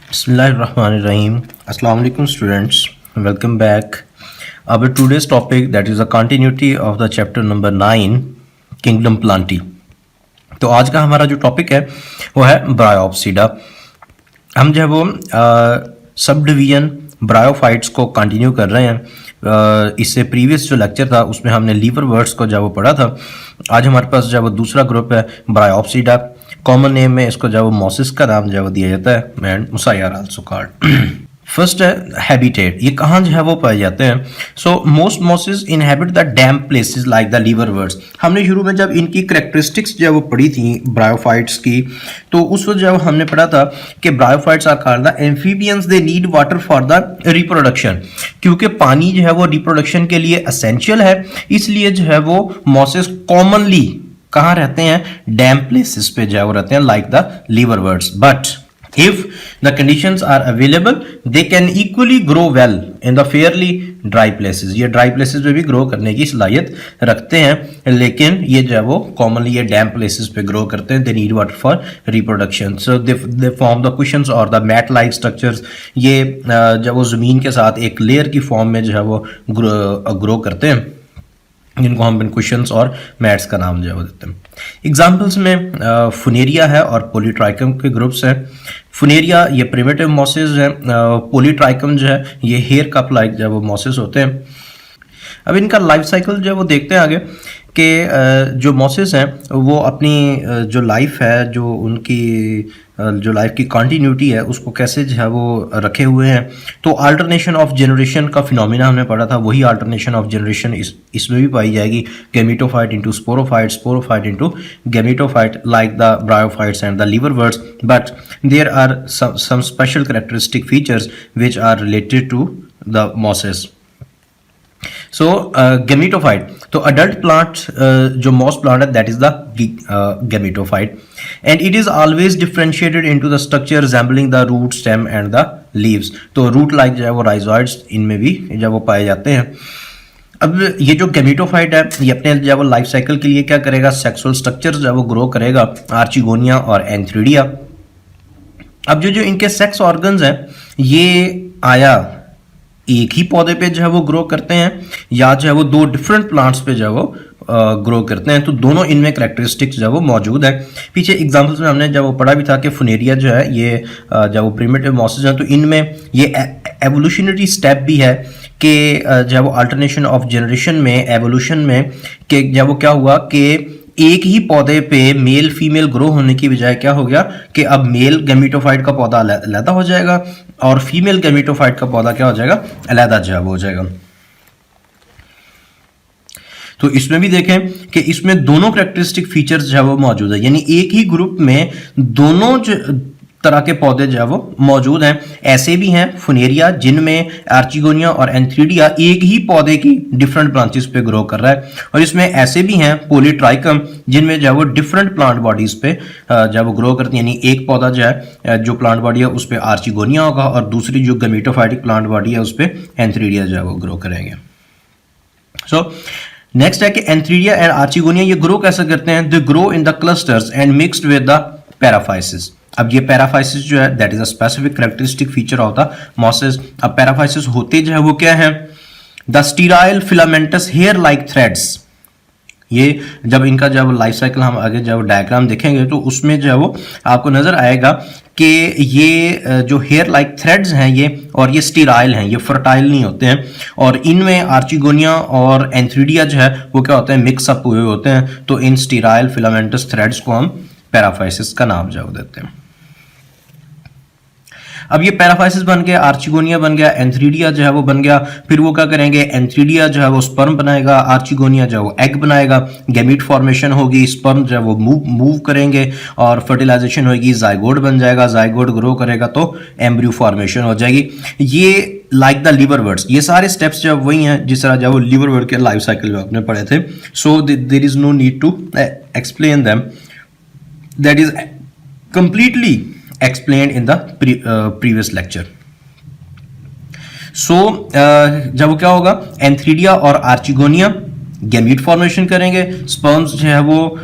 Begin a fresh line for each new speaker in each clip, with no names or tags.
Bismillahirrahmanirrahim. Assalamu alaikum students. Welcome back. Our today's topic that is a continuity of the chapter number 9 Kingdom Plantae. तो आज का हमारा जो topic है वो है ब्रायोप्सीडा। हम जो है वो सब डिवीजन ब्रायोफाइट्स को कंटिन्यू कर रहे हैं। इससे प्रीवियस जो लेक्चर था उसमें हमने लीवर वर्ड्स को जब वो पढ़ा था। आज हमारे पास जब वो दूसरा ग्रुप है ब्रायोप्सीडा। कॉमन नेम में इसको जब वो मॉसिस का नाम जब दिया जाता है एंड मुसायर आल्सो कॉल्ड। फर्स्ट है हैबिटेट, ये कहाँ जो है वो पाए जाते हैं। So most mosses inhabit the damp places like the liverworts. हमने शुरू में जब इनकी करेक्टरिस्टिक्स जो वो पढ़ी थी ब्रायोफाइट्स की, तो उस वक्त जब हमने पढ़ा था कि bryophytes are called the amphibians, they need water for the reproduction. क्योंकि पानी जो है वो रिप्रोडक्शन के लिए एसेंशियल है, इसलिए जो है वो मॉसिस कॉमनली कहाँ रहते हैं, डैम्प प्लेसेस पे जो रहते हैं like the liverworts. But if the conditions are available they can equally grow well in the fairly dry places। ये dry places पे भी grow करने की सलाहियत रखते हैं, लेकिन ये जो है वो commonly ये damp places पे grow करते हैं। they need water for reproduction, so they form the cushions or the mat like structures। ये जब वो ज़मीन के साथ एक लेयर की फॉर्म में जो है वो grow करते हैं, जिनको हम पिनकुशंस और मैट्स का नाम जो है वो देते हैं। एग्जाम्पल्स में फुनेरिया है और पोलीट्राइकम के ग्रुप्स हैं। फुनेरिया ये प्रिमिटिव मॉसिस है, पोलीट्राइकम जो है ये हेयर कप लाइक जो है वो मॉसिस होते हैं। अब इनका लाइफ साइकिल जो है वो देखते हैं आगे कि जो मॉसिस हैं वो अपनी जो लाइफ है, जो उनकी जो लाइफ की कंटिन्यूटी है उसको कैसे जो है वो रखे हुए हैं। तो अल्टरनेशन ऑफ जनरेशन का फिनोमिना हमने पढ़ा था, वही अल्टरनेशन ऑफ जनरेशन इसमें भी पाई जाएगी। Gametophyte into sporophyte, sporophyte into gametophyte like the bryophytes and the liverworts. But there are some special characteristic features which are related to the mosses. So gametophyte, तो adult plant जो moss plant है that is the gametophyte and it is always differentiated into the structure resembling the root, stem and the leaves. तो root like जो है वो rhizoids इनमें भी जब वो पाए जाते हैं। अब ये जो गैमेटोफाइट है ये अपने जब वो लाइफ साइकिल के लिए क्या करेगा, सेक्सुअल स्ट्रक्चर जब वो ग्रो करेगा, आर्चिगोनिया और एंथ्रीडिया। अब जो इनके सेक्स ऑर्गन्स हैं ये आया एक ही पौधे पे जो है वो ग्रो करते हैं या जो है वो दो डिफरेंट प्लांट्स पे जो है वो ग्रो करते हैं, तो दोनों इनमें कैरेक्टरिस्टिक्स जो है वो मौजूद है। पीछे एग्जांपल्स में हमने जब वो पढ़ा भी था कि फुनेरिया जो है ये जब वो प्रिमिटिव मॉसिस हैं तो इनमें ये एवोल्यूशनरी स्टेप भी है कि जो है वो अल्टरनेशन ऑफ जनरेशन में, एवोल्यूशन में, कि जब वो क्या हुआ कि एक ही पौधे पे मेल फीमेल ग्रो होने की बजाय क्या हो गया कि अब मेल गैमेटोफाइट का पौधा अलग हो जाएगा और फीमेल गैमेटोफाइट का पौधा क्या हो जाएगा, अलग जो हो जाएगा। तो इसमें भी देखें कि इसमें दोनों कैरेक्टरिस्टिक फीचर्स जो है वो मौजूद है, यानी एक ही ग्रुप में दोनों तरह के पौधे जो है वो मौजूद हैं। ऐसे भी हैं फुनेरिया जिनमें आर्चिगोनिया और एंथ्रीडिया एक ही पौधे की डिफरेंट ब्रांचेस पे ग्रो कर रहा है, और इसमें ऐसे भी हैं पोलीट्राइकम जिनमें जो है वो डिफरेंट प्लांट बॉडीज पे जो है वो ग्रो करती है। यानी एक पौधा जो है जो प्लांट बॉडी है उस पर आर्चिगोनिया होगा और दूसरी जो गैमेटोफाइटिक प्लांट बॉडी है उस पर एंथ्रीडिया जो है वो ग्रो करेंगे। सो नेक्स्ट है कि एंथ्रीडिया एंड आर्चिगोनिया ये ग्रो कैसे करते हैं, they grow in the clusters and mixed with the paraphyses. अब ये पैराफाइसिस जो है that is a specific characteristic feature of the mosses. अब पैराफाइसिस होते जो है वो क्या है, the sterile filamentous hair like threads. ये जब इनका जब लाइफ साइकिल हम आगे जब डायग्राम देखेंगे तो उसमें जो है वो आपको नजर आएगा कि ये जो हेयर लाइक थ्रेड्स हैं ये, और ये स्टीराइल हैं, ये फर्टाइल नहीं होते हैं, और इनमें आर्चिगोनिया और एंथ्रीडिया जो है वो क्या होते हैं, मिक्सअप हुए होते हैं। तो इन स्टीराइल फिलामेंटस थ्रेड्स को हम पैराफाइसिस का नाम जो देते हैं। अब ये पैराफाइसिस बन गया, आर्चिगोनिया बन गया, एंथ्रीडिया जो है वो बन गया। फिर वो क्या करेंगे, एंथ्रीडिया जो है वो स्पर्म बनाएगा, आर्चिगोनिया जो है वो एग बनाएगा, गैमीट फॉर्मेशन होगी, स्पर्म जो है वो मूव करेंगे और फर्टिलाइजेशन होगी, जाइगोट बन जाएगा, जाइगोट ग्रो करेगा तो एम्ब्रियो फॉर्मेशन हो जाएगी। ये लाइक द लीवर वर्ड्स, ये सारे स्टेप्स जो वही हैं जिस तरह जो लीवर वर्ड के लाइफ साइकिल में आपने पढ़े थे। So there is no need to explain them, that is completely explained in the previous lecture. So जब क्या होगा, एंथ्रीडिया और आर्चिगोनिया गैमीट फॉर्मेशन करेंगे, स्पर्म्स जो है वो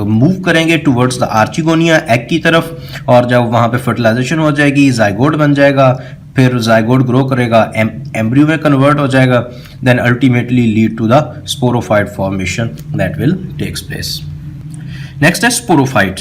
मूव करेंगे टुवर्ड्स द आर्चिगोनिया एग की तरफ, और जब वहाँ पे फर्टिलाइजेशन हो जाएगी जाइगोट बन जाएगा, फिर जाइगोट ग्रो करेगा, एम्ब्रियो में कन्वर्ट हो जाएगा, then ultimately lead to the sporophyte formation that will takes place. Next है स्पोरोफाइट।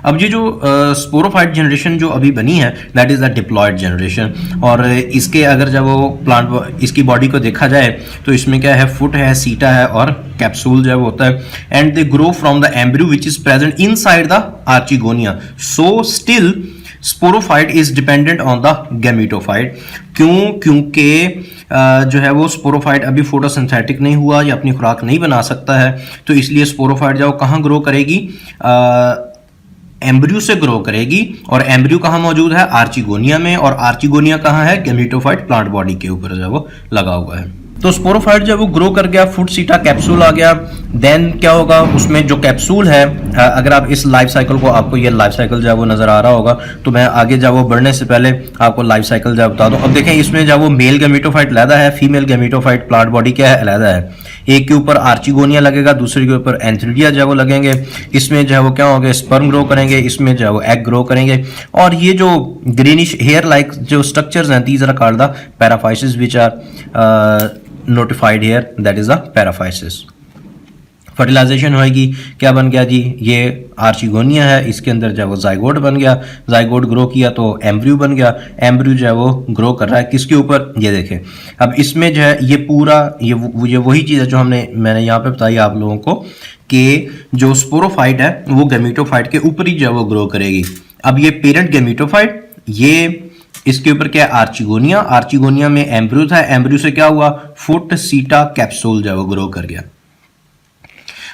अब ये जो स्पोरोफाइट जनरेशन जो अभी बनी है that is the diploid generation, और इसके अगर जब वो प्लांट इसकी बॉडी को देखा जाए तो इसमें क्या है, फुट है, सीटा है और कैप्सूल जो है वो होता है, and they grow from the embryo which is present inside the archegonia, so still sporophyte is dependent on the gametophyte. क्योंकि जो है वो स्पोरोफाइट अभी फोटोसिंथेटिक नहीं हुआ या अपनी खुराक नहीं बना सकता है, तो इसलिए स्पोरोफाइट जो कहाँ ग्रो करेगी, एम्ब्रियो से ग्रो करेगी, और एम्ब्रियो कहाँ मौजूद है, आर्चिगोनिया में, और आर्चिगोनिया कहाँ है, गैमीटोफाइट प्लांट बॉडी के ऊपर जो वो लगा हुआ है। तो स्पोरोफाइट जब वो ग्रो कर गया, फुट सीटा कैप्सूल आ गया, देन क्या होगा, उसमें जो कैप्सूल है, अगर आप इस लाइफ साइकिल को, आपको ये लाइफ साइकिल जो है वो नजर आ रहा होगा, तो मैं आगे जब वो बढ़ने से पहले आपको लाइफ साइकिल जब बता दूं। अब देखें इसमें जब वो मेल गैमीटोफाइट अलहदा है, फीमेल गैमीटोफाइट प्लांट बॉडी क्या है, अलहदा है। एक के ऊपर आर्चिगोनिया लगेगा, दूसरे के ऊपर एंथ्रिडिया जो है वो लगेंगे, इसमें जो है वो क्या होगा, स्पर्म ग्रो करेंगे, इसमें जो है वो एग ग्रो करेंगे, और ये जो ग्रीनिश हेयर लाइक जो स्ट्रक्चर्स हैं, these are called the paraphyses which are notified hair, that is the paraphyses. Fertilization होएगी, क्या बन गया जी, ये आर्चिगोनिया है, इसके अंदर जो है वो जाइगोट बन गया, जाइगोट ग्रो किया तो एम्ब्रियो बन गया, एम्ब्रियो जो है वो ग्रो कर रहा है किसके ऊपर, ये देखें। अब इसमें जो है ये पूरा ये वही चीज़ है जो मैंने यहाँ पे बताई आप लोगों को, कि जो स्पोरोफाइट है वो गैमीटोफाइट के ऊपर ही जो है वो ग्रो करेगी। अब ये पेरेंट गैमीटोफाइट, ये इसके ऊपर क्या है, आर्चिगोनिया, आर्चिगोनिया में एम्ब्रियो था, एम्ब्रियो से क्या हुआ, फुट सीटा कैप्सूल जो है वो ग्रो कर गया।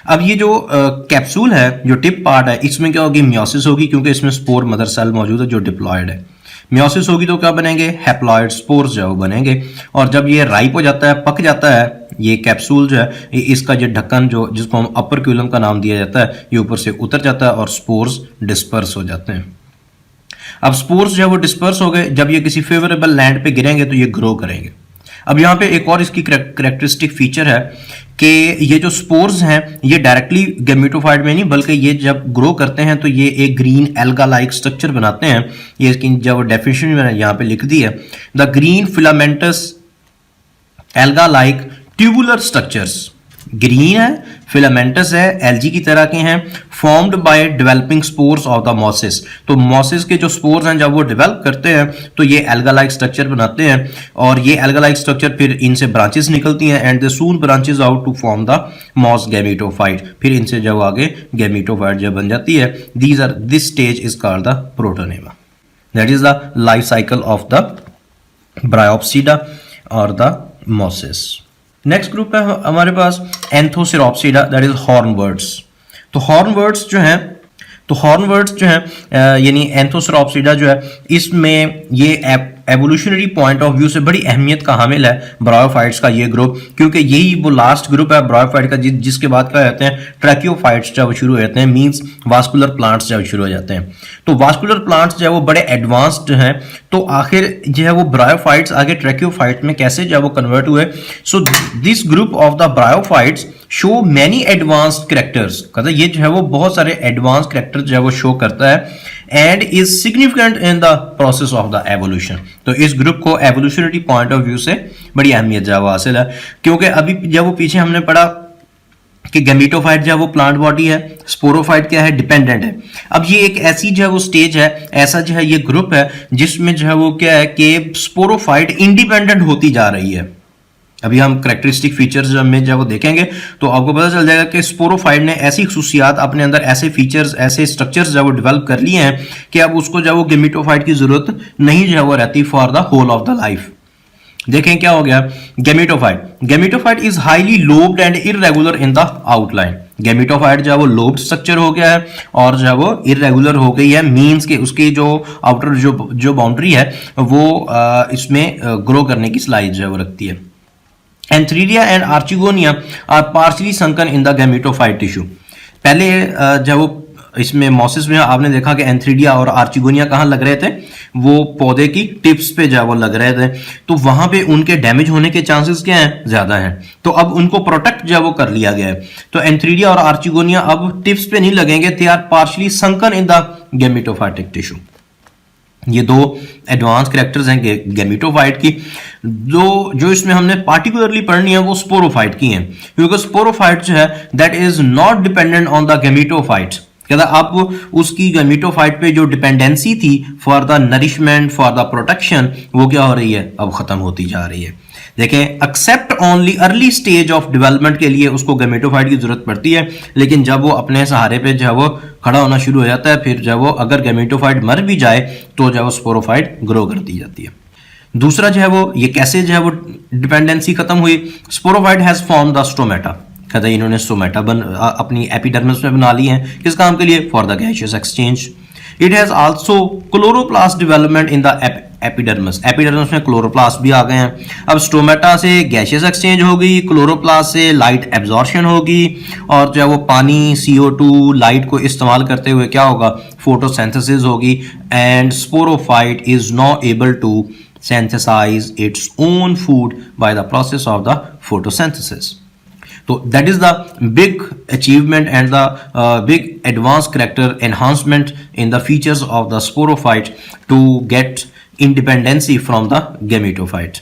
अब ये जो कैप्सूल है, जो टिप पार्ट है, इसमें क्या होगी, मियोसिस होगी, क्योंकि इसमें स्पोर मदर सेल मौजूद है जो डिप्लॉयड है। मियोसिस होगी तो क्या बनेंगे, हैप्लॉयड स्पोर्स जो है वो बनेंगे, और जब ये राइप हो जाता है, पक जाता है, ये कैप्सूल जो है, इसका जो ढक्कन जो जिसको हम अपर क्यूलम का नाम दिया जाता है, ये ऊपर से उतर जाता है और स्पोर्स डिस्पर्स हो जाते हैं। अब स्पोर्स जो है वो डिस्पर्स हो गए, जब ये किसी फेवरेबल लैंड पे गिरेंगे तो ये ग्रो करेंगे। अब यहाँ पे एक और इसकी करेक्टरिस्टिक फीचर है कि ये जो स्पोर्स हैं ये डायरेक्टली गैमीटोफाइट में नहीं, बल्कि ये जब ग्रो करते हैं तो ये एक ग्रीन एल्गा लाइक स्ट्रक्चर बनाते हैं। ये इसकी जब डेफिनेशन मैंने यहाँ पे लिख दी है, the green filamentous alga like tubular structures, green है, फिलामेंटस है, एलजी की तरह के हैं, formed by developing spores of the mosses. तो मॉसिस के जो स्पोर्स हैं जब वो डेवलप करते हैं तो ये एल्गा लाइक स्ट्रक्चर बनाते हैं, और ये एल्गा लाइक स्ट्रक्चर फिर इनसे ब्रांचेस निकलती हैं, and they soon branches out to form the moss gametophyte. फिर इनसे जब आगे गैमीटोफाइट जब बन जाती है, this stage is called the protonema. That is the life cycle of the Bryopsida और द मॉसिस। नेक्स्ट ग्रुप है हमारे पास एंथोसिरोप्सिडा, दैट इज हॉर्नबर्ड्स। तो हॉर्नबर्ड्स जो हैं यानी एंथोसिरोप्सिडा जो है, इसमें ये एवोल्यूशनरी पॉइंट ऑफ व्यू से बड़ी अहमियत का हामिल है ब्रायोफाइट्स का ये ग्रुप, क्योंकि यही वो लास्ट ग्रुप है ब्रायोफाइट का जिसके बाद क्या कहते हैं, ट्रैकियोफाइट्स जब शुरू हो जाते हैं, मींस वास्कुलर प्लांट्स जब शुरू हो जाते हैं। तो वास्कुलर प्लांट्स जो है वो बड़े एडवांस्ड हैं, तो आखिर जो है वो ब्रायोफाइट्स आगे ट्रैकियोफाइट में कैसे जो है वो कन्वर्ट हुए। So this group of the bryophytes show many advanced characters, कहते ये जो है वो बहुत सारे एडवांस कैरेक्टर जो है वो शो करता है, and is significant in the process of the evolution. तो इस ग्रुप को एवोल्यूशनरी पॉइंट ऑफ व्यू से बड़ी अहमियत जो है वो हासिल है, क्योंकि अभी जब वो पीछे हमने पढ़ा कि गैमीटोफाइट जो है वो प्लांट बॉडी है, स्पोरोफाइट क्या है, डिपेंडेंट है। अब ये एक ऐसी जो है वो स्टेज है, ऐसा जो है ये ग्रुप है जिसमें जो है वो क्या है कि स्पोरोफाइट इंडिपेंडेंट होती जा रही है। अभी हम करेक्टरिस्टिक फीचर्स में जब वो देखेंगे तो आपको पता चल जाएगा कि स्पोरोफाइट ने ऐसी खुसूसियात अपने अंदर, ऐसे फीचर्स, ऐसे स्ट्रक्चर्स जब वो डेवलप कर लिए हैं कि अब उसको जब वो गैमीटोफाइट की जरूरत नहीं जो है वो रहती for the whole of the life. देखें क्या हो गया, gametophyte is highly lobed and irregular in the outline. Gametophyte जो है वो लोब्ड स्ट्रक्चर हो गया है और जो है वो इररेगुलर हो गई है, मींस के उसकी जो आउटर जो बाउंड्री है वो इसमें ग्रो करने की सलाहियत जो है वो रखती है। Antheridia and archegonia are partially sunken in the gametophyte tissue. पहले जब वो इसमें मॉसिस में आपने देखा कि एंथ्रीडिया और आर्चिगोनिया कहाँ लग रहे थे, वो पौधे की टिप्स पे जो है वो लग रहे थे, तो वहां पे उनके डैमेज होने के चांसेस क्या हैं, ज्यादा हैं। तो अब उनको प्रोटेक्ट जो है वो कर लिया गया है। तो एंथ्रीडिया और आर्चिगोनिया अब टिप्स पे नहीं लगेंगे, they are partially sunken in the gametophytic tissue. ये दो एडवांस कैरेक्टर्स हैं गेमिटोफाइट की। जो इसमें हमने पार्टिकुलरली पढ़नी है वो स्पोरोफाइट की हैं, क्योंकि स्पोरोफाइट जो है that is not dependent on the gametophyte. कहता अब उसकी गेमिटोफाइट पे जो डिपेंडेंसी थी for the nourishment, for the protection, वो क्या हो रही है, अब खत्म होती जा रही है। देखें, except only early stage of development के लिए उसको गेमेटोफाइट की जरूरत पड़ती है, लेकिन जब वो अपने सहारे पे जो है वो खड़ा होना शुरू हो जाता है, फिर जब वो अगर गेमेटोफाइट मर भी जाए तो जो है वो स्पोरोफाइट ग्रो कर दी जाती है। दूसरा जो है वो ये कैसे जो है वो डिपेंडेंसी खत्म हुई, sporophyte has form the stomata. कहते हैं इन्होंने स्टोमेटा अपनी एपिडर्मिस में बना ली है, किस काम के लिए, for the gaseous exchange. It has also chloroplast development in the epidermis. Epidermis में क्लोरोप्लास्ट भी आ गए हैं। अब स्टोमेटा से गैसियस एक्सचेंज होगी, क्लोरोप्लास्ट से लाइट एब्जॉर्प्शन होगी, और जो है वो पानी CO2 लाइट को इस्तेमाल करते हुए क्या होगा, फोटोसिंथेसिस होगी। And sporophyte is not able to synthesize its own food by the process of the photosynthesis. So that is the big achievement and the big advanced character enhancement in the features of the sporophyte to get independency from the gametophyte.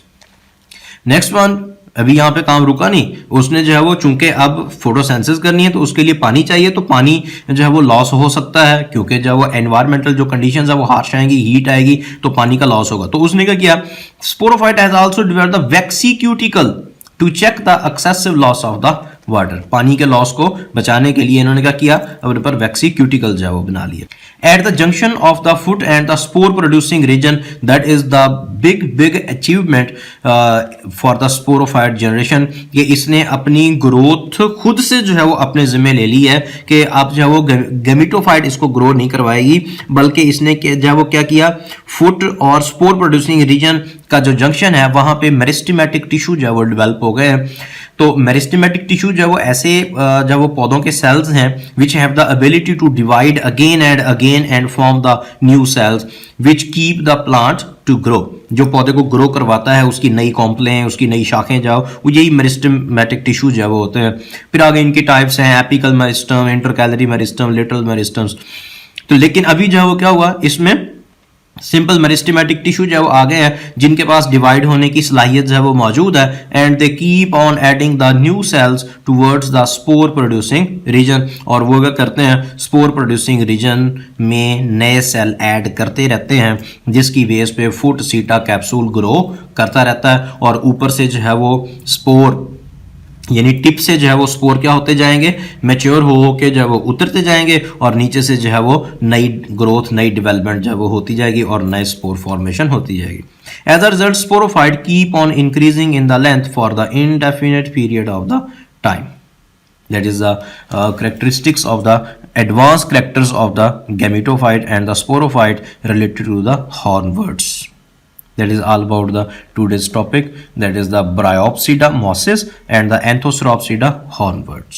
Next one, अभी यहाँ पे काम रुका नहीं, उसने जो है वो चूंकि अब फोटोसेंसिस करनी है तो उसके लिए पानी चाहिए, तो पानी जो है वो लॉस हो सकता है, क्योंकि जो है वो एनवायरमेंटल जो कंडीशंस है वो हार्श आएंगी, हीट आएगी, तो पानी का लॉस होगा। तो उसने क्या किया, sporophyte has also developed the waxy cuticle to check the excessive loss of the water. पानी के लॉस को बचाने के लिए इन्होंने क्या किया, अपने पर वेक्सीक्यूटिकल जो है वो बना लिया। At the junction of the foot and the spore producing region, that is the big achievement for the sporophyte generation. ये इसने अपनी ग्रोथ खुद से जो है वो अपने जिम्मे ले ली है कि आप जो है वो गेमिटोफाइट इसको ग्रो नहीं करवाएगी, बल्कि इसने जो है वो क्या किया, फुट और स्पोर प्रोड्यूसिंग रीजन का जो जंक्शन है वहां पे मेरिस्टेमेटिक टिश्यू जो है वो डेवलप हो गए हैं। तो मेरिस्टेमेटिक टिश्यू जो है वो ऐसे जो वो पौधों के सेल्स हैं which have the ability to divide again and form the new cells which keep the plant to grow. जो पौधे को ग्रो करवाता है, उसकी नई कॉम्प्लें, उसकी नई शाखें जाओ, वो यही मेरिस्टेमेटिक टिश्यू जो है वो होते हैं। फिर आगे इनकी टाइप्स हैं, apical meristem, intercalary meristem, lateral meristems. तो लेकिन अभी जो है वो क्या हुआ, इसमें सिंपल मेरिस्टेमेटिक टिश्यू जो है वो आ गए हैं जिनके पास डिवाइड होने की सलाहियत जो है वो मौजूद है, and they keep on adding the new cells towards the spore producing region. और वो क्या करते हैं, स्पोर प्रोड्यूसिंग रीजन में नए सेल ऐड करते रहते हैं, जिसकी बेस पे फुट सीटा कैप्सूल ग्रो करता रहता है। और ऊपर से जो है वो स्पोर यानी टिप से जो है वो स्पोर क्या होते जाएंगे, मैच्योर हो के जो है वो उतरते जाएंगे, और नीचे से जो है वो नई ग्रोथ, नई डेवलपमेंट जो है वो होती जाएगी और नए स्पोर फॉर्मेशन होती जाएगी। As a result sporophyte keep on increasing in the length for the indefinite period of the time. That is the characteristics of the advanced characters of the gametophyte and the sporophyte related to the hornworts. That is all about the today's topic, that is the Bryopsida mosses and the Anthoceropsida hornworts.